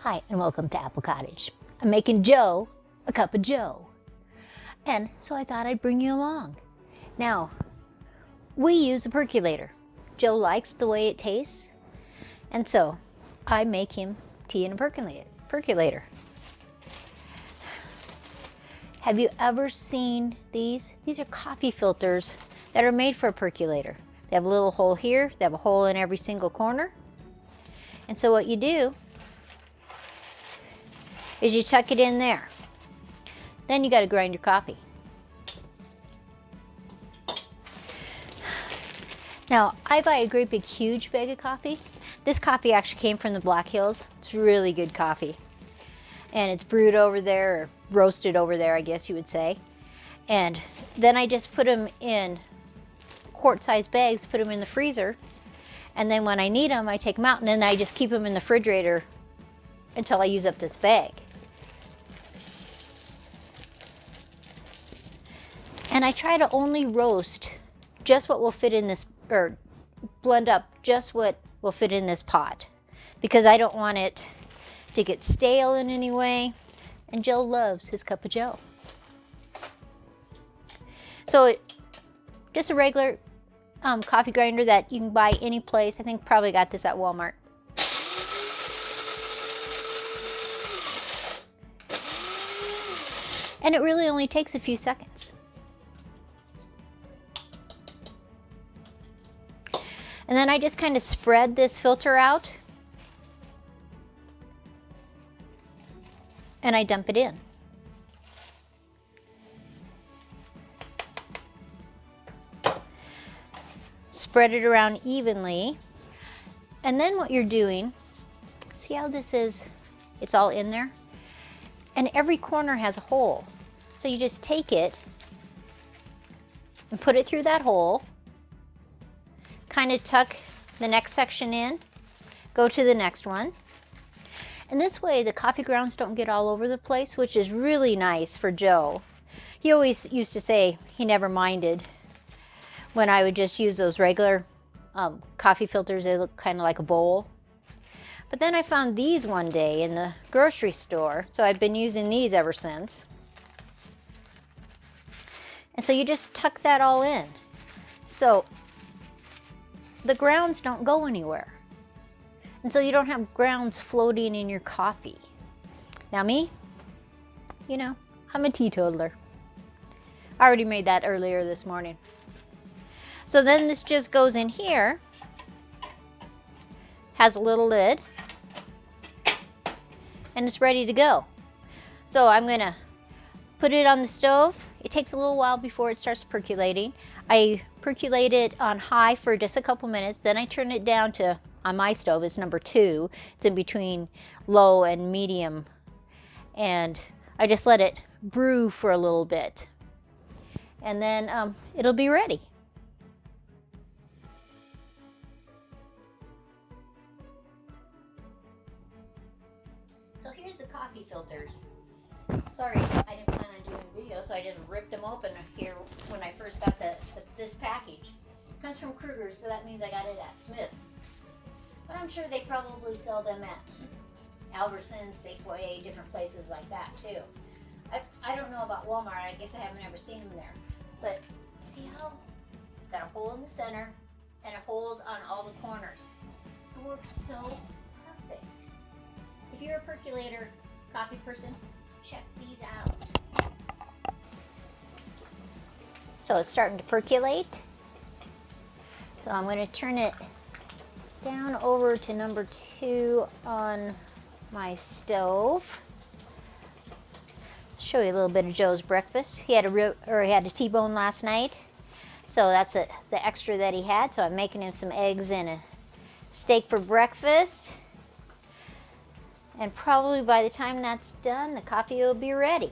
Hi, and welcome to Apple Cottage. I'm making Joe a cup of Joe. And so I thought I'd bring you along. Now, we use a percolator. Joe likes the way it tastes. And so I make him tea in a percolator. Have you ever seen these? These are coffee filters that are made for a percolator. They have a little hole here. They have a hole in every single corner. And so what you do is you tuck it in there. Then you got to grind your coffee. Now, I buy a great big huge bag of coffee. This coffee actually came from the Black Hills. It's really good coffee. And it's brewed over there, or roasted over there, I guess you would say. And then I just put them in quart-sized bags, put them in the freezer. And then when I need them, I take them out, and then I just keep them in the refrigerator until I use up this bag. And I try to only roast just what will fit in this, or blend up just what will fit in this pot, because I don't want it to get stale in any way. And Joe loves his cup of Joe. So just a regular coffee grinder that you can buy any place. I think probably got this at Walmart. And it really only takes a few seconds. And then I just kind of spread this filter out and I dump it in. Spread it around evenly. And then what you're doing, see how this is, it's all in there? And every corner has a hole. So you just take it and put it through that hole, kind of tuck the next section in, go to the next one. And this way the coffee grounds don't get all over the place, which is really nice for Joe. He always used to say he never minded when I would just use those regular coffee filters. They look kind of like a bowl. But then I found these one day in the grocery store, so I've been using these ever since. And so you just tuck that all in. So the grounds don't go anywhere. And so you don't have grounds floating in your coffee. Now me, you know, I'm a teetotaler. I already made that earlier this morning. So then this just goes in here, has a little lid, and it's ready to go. So I'm gonna put it on the stove. It takes a little while before it starts percolating. I percolate it on high for just a couple minutes, then I turn it down to, on my stove, it's number 2. It's in between low and medium. And I just let it brew for a little bit. And then it'll be ready. So here's the coffee filters. Sorry, I didn't plan on doing a video, so I just ripped them open here when I first got this package. It comes from Kruger's, so that means I got it at Smith's. But I'm sure they probably sell them at Albertsons, Safeway, different places like that too. I don't know about Walmart. I guess I haven't ever seen them there. But see how it's got a hole in the center and holes on all the corners. It works so perfect. If you're a percolator coffee person, check these out. So it's starting to percolate. So I'm going to turn it down over to number 2 on my stove. Show you a little bit of Joe's breakfast. He had a T-bone last night, so that's the extra that he had. So I'm making him some eggs and a steak for breakfast. And probably by the time that's done, the coffee will be ready.